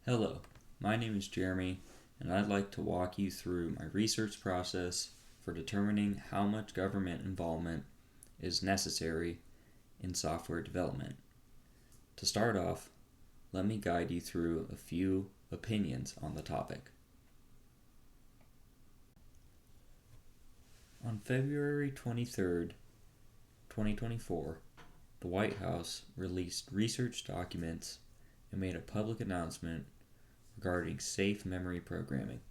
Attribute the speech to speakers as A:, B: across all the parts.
A: Hello, my name is Jeremy, and I'd like to walk you through my research process for determining how much government involvement is necessary in software development. To start off, let me guide you through a few opinions on the topic. On February 23rd, 2024, the White House released research documents and made a public announcement regarding safe memory programming.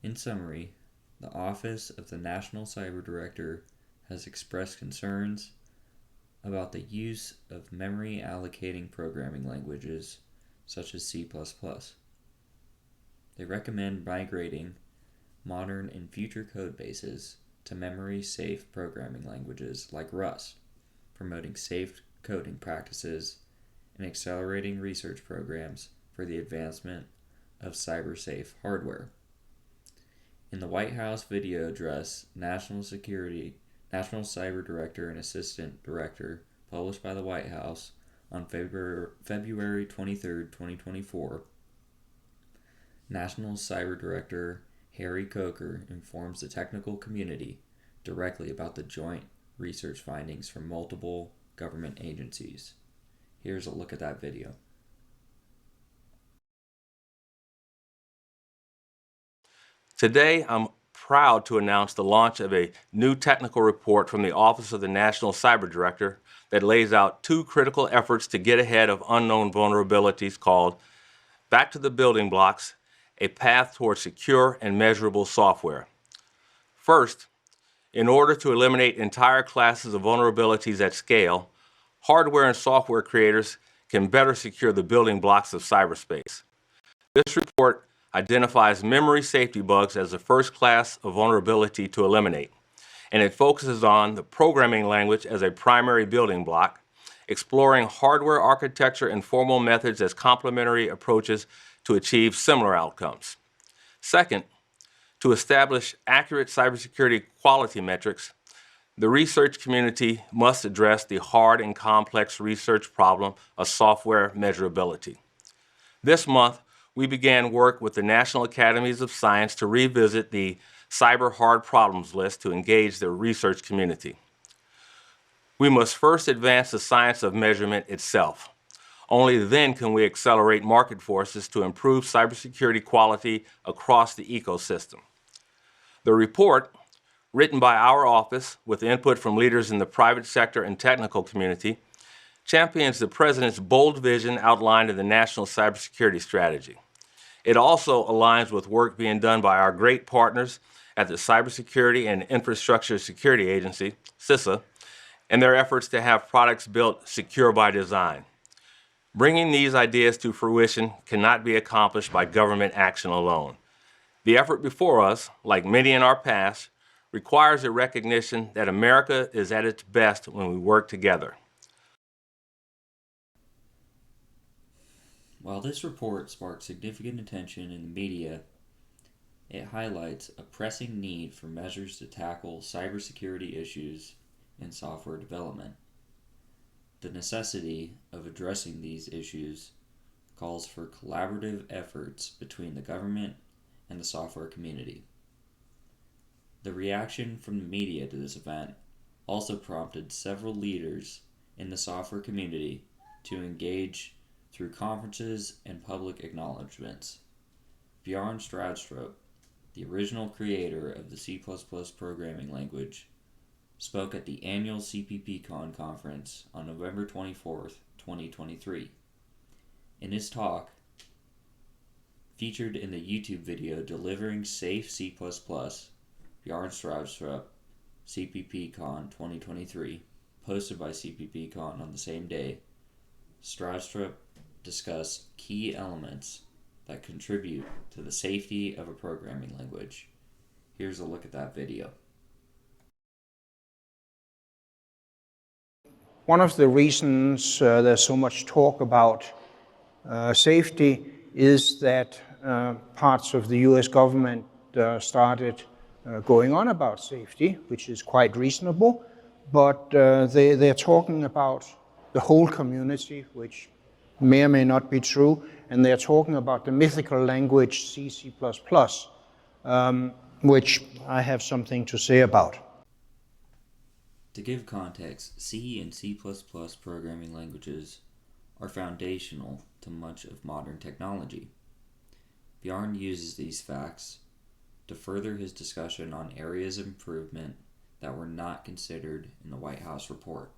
A: In summary, the Office of the National Cyber Director has expressed concerns about the use of memory allocating programming languages such as C++. They recommend migrating modern and future code bases to memory-safe programming languages like Rust, promoting safe coding practices and accelerating research programs for the advancement of cyber-safe hardware. In the White House video address, National Cyber Director and Assistant Director, published by the White House on February 23, 2024, National Cyber Director Harry Coker informs the technical community directly about the joint research findings from multiple government agencies. Here's a look at that video.
B: Today, I'm proud to announce the launch of a new technical report from the Office of the National Cyber Director that lays out two critical efforts to get ahead of unknown vulnerabilities called Back to the Building Blocks, a path towards secure and measurable software. First, in order to eliminate entire classes of vulnerabilities at scale, hardware and software creators can better secure the building blocks of cyberspace. This report identifies memory safety bugs as the first class of vulnerability to eliminate, and it focuses on the programming language as a primary building block, exploring hardware architecture and formal methods as complementary approaches to achieve similar outcomes. Second, to establish accurate cybersecurity quality metrics, the research community must address the hard and complex research problem of software measurability. This month, we began work with the National Academies of Science to revisit the Cyber Hard Problems list to engage the research community. We must first advance the science of measurement itself. Only then can we accelerate market forces to improve cybersecurity quality across the ecosystem. The report, written by our office with input from leaders in the private sector and technical community, champions the President's bold vision outlined in the National Cybersecurity Strategy. It also aligns with work being done by our great partners at the Cybersecurity and Infrastructure Security Agency, CISA, and their efforts to have products built secure by design. Bringing these ideas to fruition cannot be accomplished by government action alone. The effort before us, like many in our past, requires a recognition that America is at its best when we work together.
A: While this report sparked significant attention in the media, it highlights a pressing need for measures to tackle cybersecurity issues in software development. The necessity of addressing these issues calls for collaborative efforts between the government and the software community. The reaction from the media to this event also prompted several leaders in the software community to engage through conferences and public acknowledgments. Bjorn Stradstrup, the original creator of the C++ programming language, spoke at the annual CPPCon conference on November 24, 2023. In his talk, featured in the YouTube video Delivering Safe C++, Bjorn Stradstrup, CPPCon 2023, posted by CPPCon on the same day, Stradstrup discussed key elements that contribute to the safety of a programming language. Here's a look at that video.
C: One of the reasons there's so much talk about safety is that parts of the US government started going on about safety, which is quite reasonable, but they're talking about the whole community, which may or may not be true, and they're talking about the mythical language C++, which I have something to say about.
A: To give context, C and C++ programming languages are foundational to much of modern technology. Bjarne uses these facts to further his discussion on areas of improvement that were not considered in the White House report.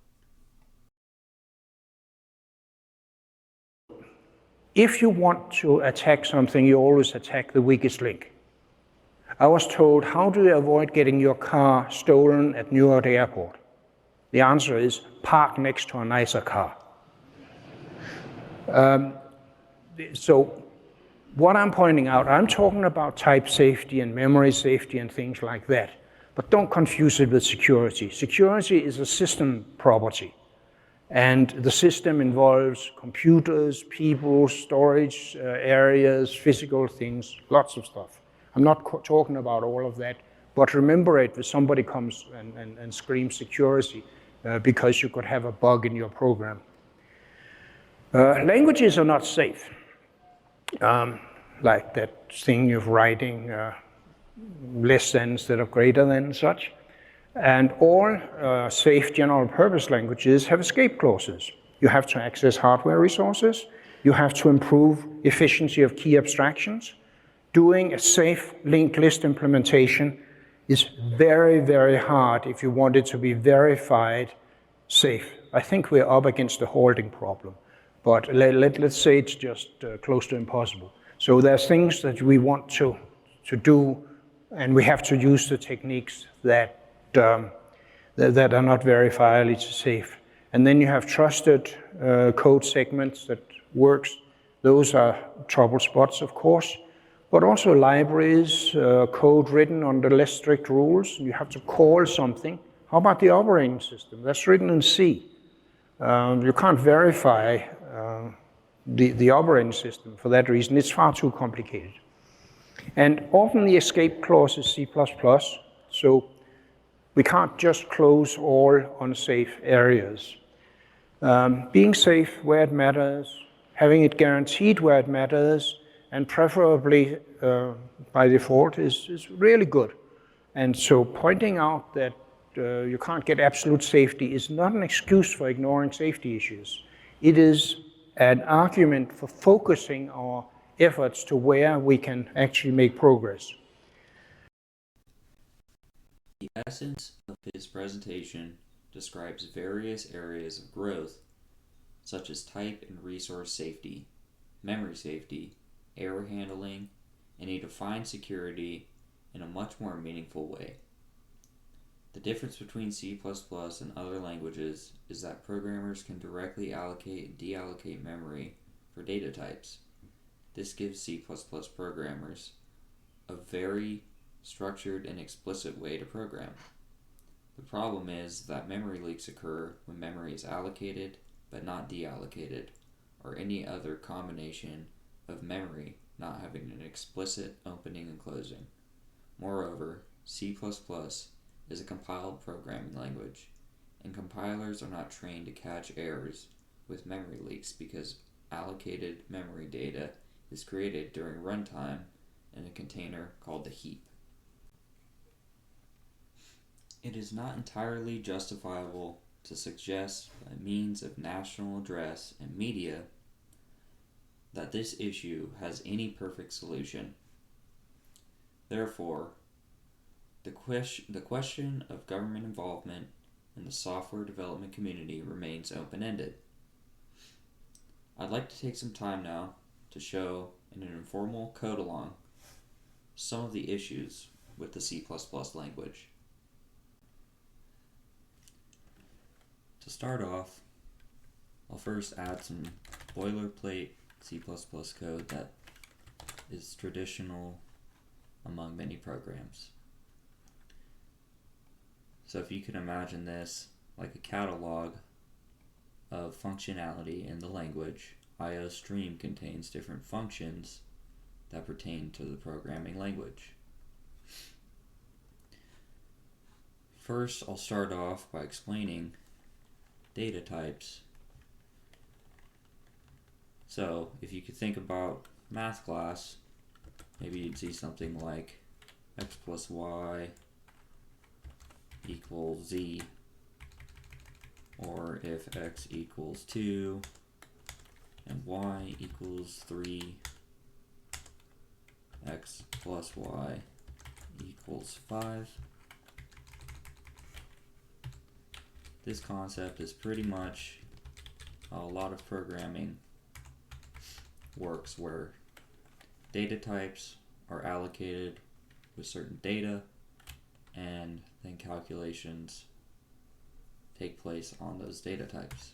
C: If you want to attack something, you always attack the weakest link. I was told, how do you avoid getting your car stolen at Newark Airport? The answer is park next to a nicer car. So what I'm pointing out, I'm talking about type safety and memory safety and things like that. But don't confuse it with security. Security is a system property. And the system involves computers, people, storage areas, physical things, lots of stuff. I'm not talking about all of that, but remember it if somebody comes and screams security because you could have a bug in your program. Languages are not safe, like that thing of writing less than instead of greater than such. And all safe general purpose languages have escape clauses. You have to access hardware resources. You have to improve efficiency of key abstractions. Doing a safe linked list implementation is very, very hard if you want it to be verified safe. I think we're up against a holding problem, but let's say it's just close to impossible. So there's things that we want to do, and we have to use the techniques that are not verifiably safe. And then you have trusted code segments that works. Those are trouble spots, of course, but also libraries, code written under less strict rules. You have to call something. How about the operating system? That's written in C. You can't verify the operating system for that reason. It's far too complicated. And often the escape clause is C++, so we can't just close all unsafe areas. Being safe where it matters, having it guaranteed where it matters, and preferably by default is really good. And so pointing out that you can't get absolute safety is not an excuse for ignoring safety issues. It is an argument for focusing our efforts to where we can actually make progress.
A: The essence of his presentation describes various areas of growth, such as type and resource safety, memory safety, error handling, and he defines security in a much more meaningful way. The difference between C++ and other languages is that programmers can directly allocate and deallocate memory for data types. This gives C++ programmers a very structured and explicit way to program. The problem is that memory leaks occur when memory is allocated but not deallocated, or any other combination of memory not having an explicit opening and closing. Moreover, C++ is a compiled programming language, and compilers are not trained to catch errors with memory leaks because allocated memory data is created during runtime in a container called the heap. It is not entirely justifiable to suggest by means of national address and media that this issue has any perfect solution. Therefore, the question of government involvement in the software development community remains open-ended. I'd like to take some time now to show in an informal code-along some of the issues with the C++ language. To start off, I'll first add some boilerplate C++ code that is traditional among many programs. So if you can imagine this like a catalog of functionality in the language, IOStream contains different functions that pertain to the programming language. First, I'll start off by explaining data types So if you could think about math class, maybe you'd see something like x plus y equals z, or if x equals 2 and y equals 3, x plus y equals 5. This concept is pretty much how a lot of programming works, where data types are allocated with certain data, and then calculations take place on those data types.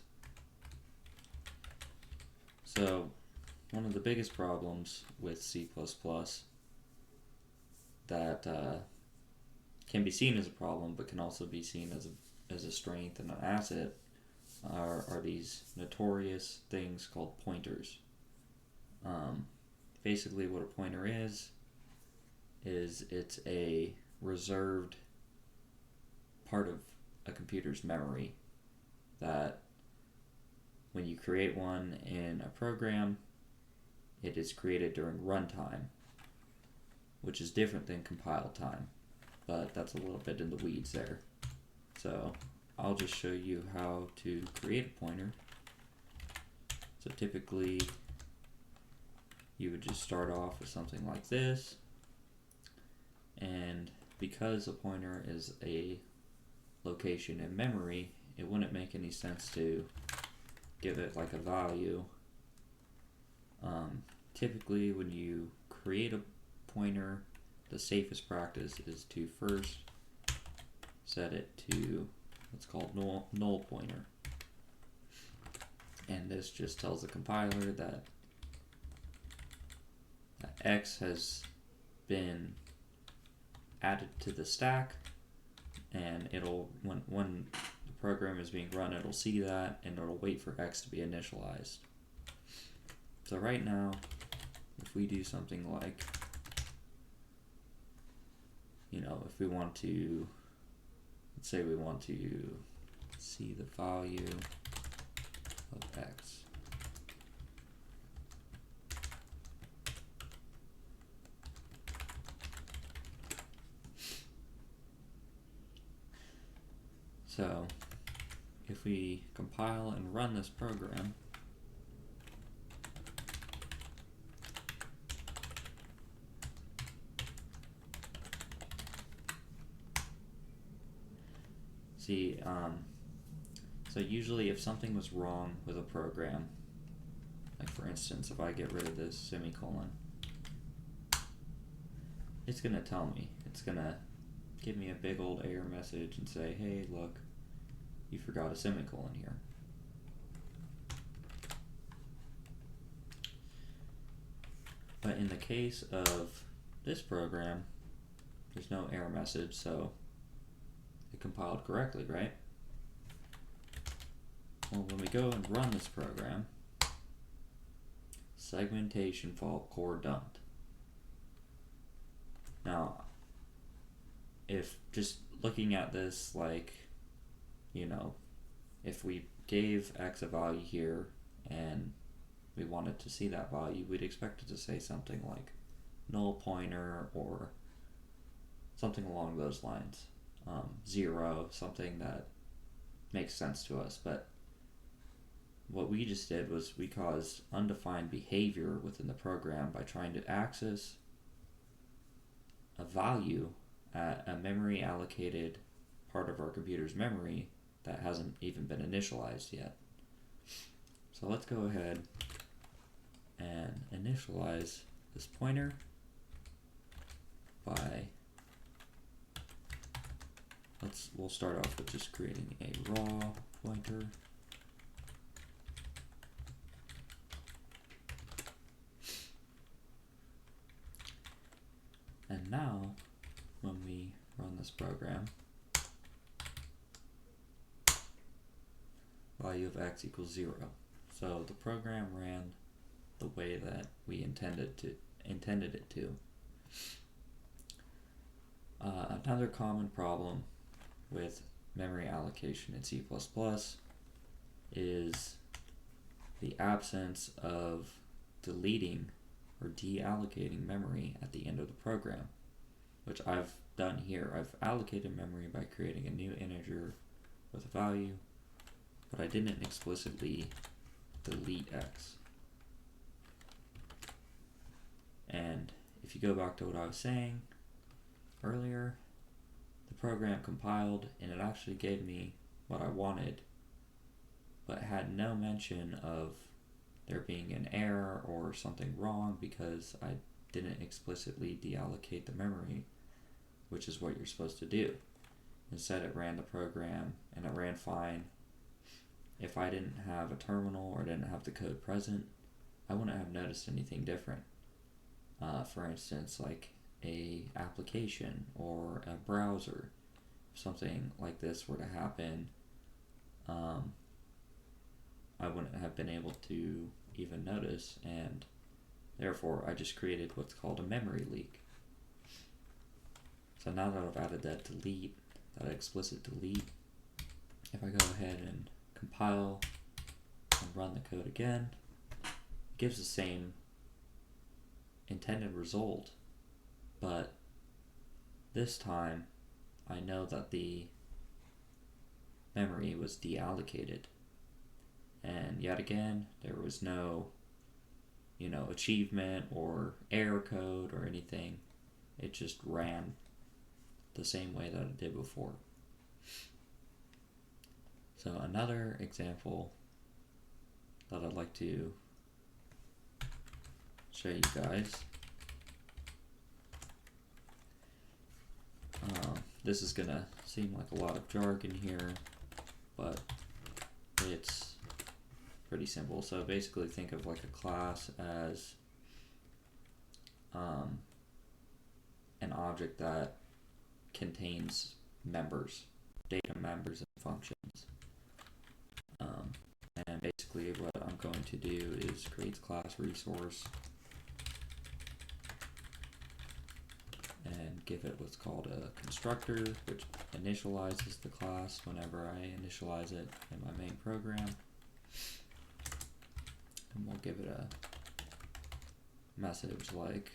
A: So one of the biggest problems with C++ that can be seen as a problem but can also be seen as a strength and an asset are these notorious things called pointers. Basically what a pointer is it's a reserved part of a computer's memory that when you create one in a program, it is created during runtime, which is different than compile time, but that's a little bit in the weeds there. So I'll just show you how to create a pointer. So typically you would just start off with something like this, and because a pointer is a location in memory, it wouldn't make any sense to give it like a value. Typically when you create a pointer, the safest practice is to first set it to what's called null pointer, and this just tells the compiler that x has been added to the stack, and it'll when the program is being run, it'll see that and it'll wait for x to be initialized. So right now, if we do something like, if we want to, let's say we want to see the value of x. So if we compile and run this program, so usually if something was wrong with a program, like for instance, if I get rid of this semicolon, it's going to tell me, it's going to give me a big old error message and say, hey, look, you forgot a semicolon here. But in the case of this program, there's no error message, so it compiled correctly, right? Well, when we go and run this program, segmentation fault core dumped. Now, if just looking at this like, if we gave x a value here and we wanted to see that value, we'd expect it to say something like null pointer or something along those lines. 0, something that makes sense to us. But what we just did was we caused undefined behavior within the program by trying to access a value at a memory allocated part of our computer's memory that hasn't even been initialized yet. So let's go ahead and initialize this pointer by, we'll start off with just creating a raw pointer. And now, when we run this program, value of x equals 0. So the program ran the way that we intended it to. Another common problem with memory allocation in C++ is the absence of deleting or deallocating memory at the end of the program, which I've done here. I've allocated memory by creating a new integer with a value, but I didn't explicitly delete x. And if you go back to what I was saying earlier, the program compiled and it actually gave me what I wanted, but had no mention of there being an error or something wrong because I didn't explicitly deallocate the memory, which is what you're supposed to do. Instead, it ran the program and it ran fine. If I didn't have a terminal or didn't have the code present, I wouldn't have noticed anything different. For instance, like a application or a browser, if something like this were to happen, I wouldn't have been able to even notice, and therefore I just created what's called a memory leak. So now that I've added that delete, that explicit delete, if I go ahead and compile and run the code again, it gives the same intended result, but this time I know that the memory was deallocated, and yet again there was no achievement or error code or anything. It just ran the same way that it did before. So another example that I'd like to show you guys. This is gonna seem like a lot of jargon here, but it's pretty simple. So basically think of like a class as an object that contains members, data members and functions. And basically what I'm going to do is create the class resource and give it what's called a constructor, which initializes the class whenever I initialize it in my main program. And we'll give it a message like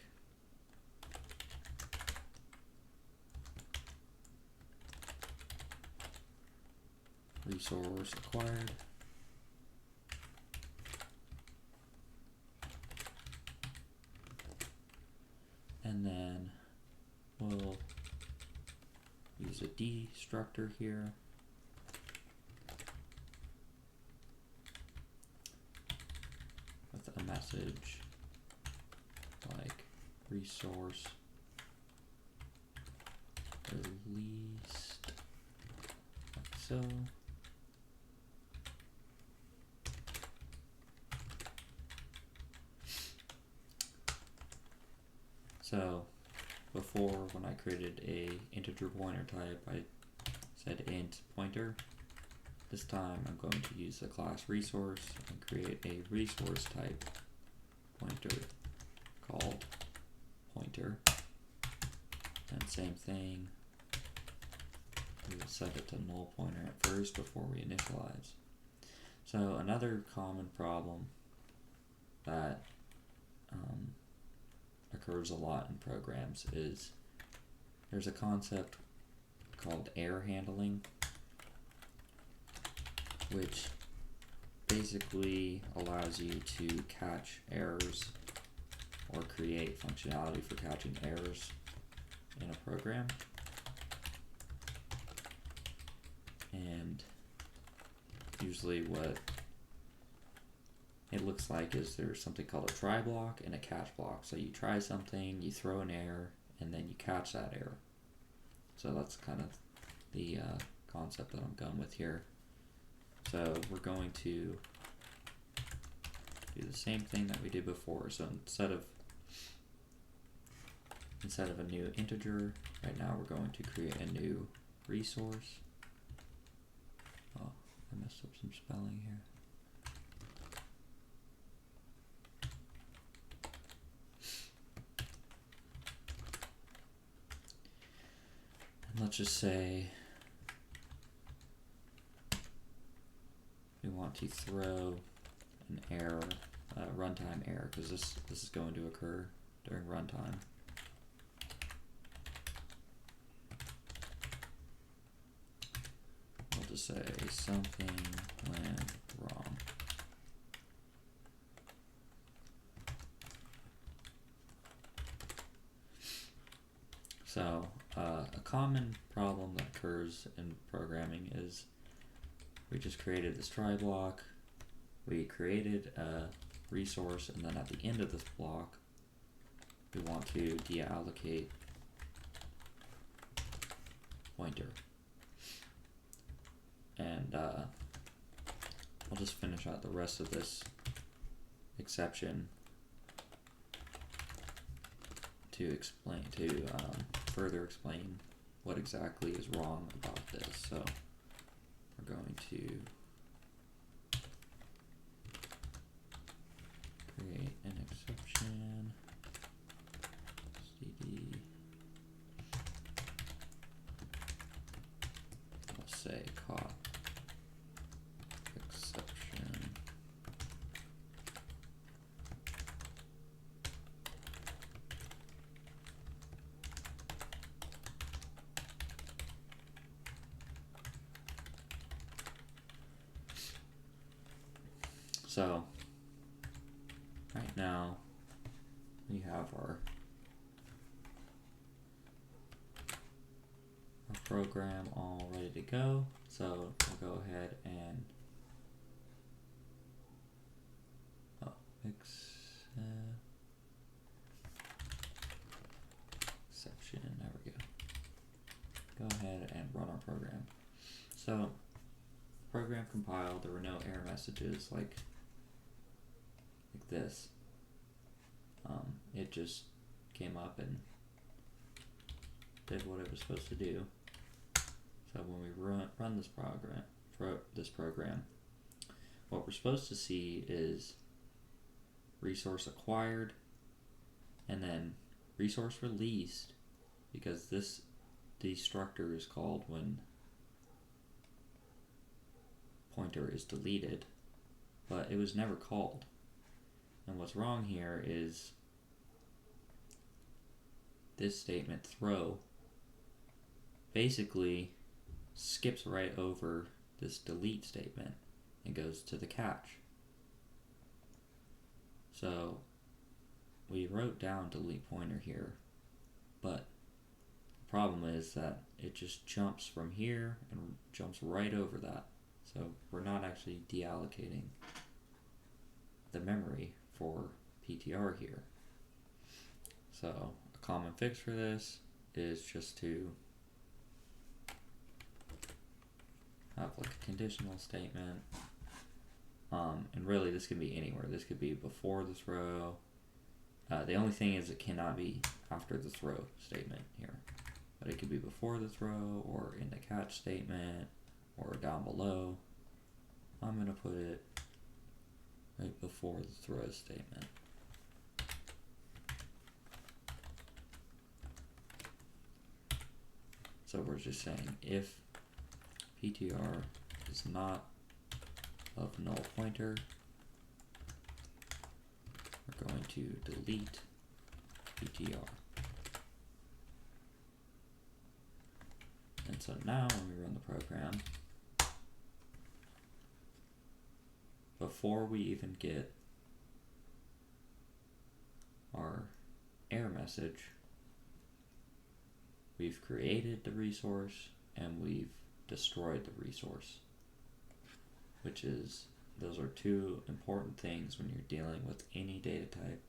A: resource acquired. And then we'll use a destructor here. With a message like resource released, like so. So before, when I created a integer pointer type, I said int pointer. This time I'm going to use the class resource and create a resource type pointer called pointer. And same thing, we will set it to null pointer at first before we initialize. So another common problem that occurs a lot in programs is there's a concept called error handling, which basically allows you to catch errors or create functionality for catching errors in a program. And usually what it looks like is there's something called a try block and a catch block. So you try something, you throw an error, and then you catch that error. So that's kind of the concept that I'm going with here. So we're going to do the same thing that we did before. So instead of a new integer, right now we're going to create a new resource. Oh, I messed up some spelling here. And let's just say we want to throw an error, runtime error, because this is going to occur during runtime. We'll just say something went wrong. So a common problem that occurs in programming is we just created this try block, we created a resource, and then at the end of this block we want to deallocate pointer. And I'll just finish out the rest of this exception to further explain what exactly is wrong about this. So we're going to create an exception, cd, I'll say caught exception. So right now we have our program all ready to go. So we'll go ahead and exception, there we go. Go ahead and run our program. So program compiled, there were no error messages like this. It just came up and did what it was supposed to do. So when we run this program, what we're supposed to see is resource acquired and then resource released, because this destructor is called when pointer is deleted, but it was never called. And what's wrong here is this statement throw basically skips right over this delete statement and goes to the catch. So we wrote down delete pointer here, but the problem is that it just jumps from here and jumps right over that. So we're not actually deallocating the memory for PTR here. So a common fix for this is just to have like a conditional statement. And really this could be anywhere. This could be before the throw. The only thing is it cannot be after the throw statement here. But it could be before the throw or in the catch statement or down below. I'm going to put it right before the throw statement. So we're just saying if PTR is not of null pointer, we're going to delete PTR. And so now when we run the program, before we even get our error message, we've created the resource and we've destroyed the resource, which is, those are two important things when you're dealing with any data type.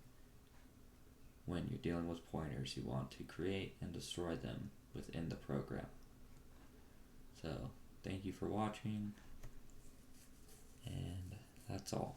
A: When you're dealing with pointers, you want to create and destroy them within the program. So thank you for watching, and that's all.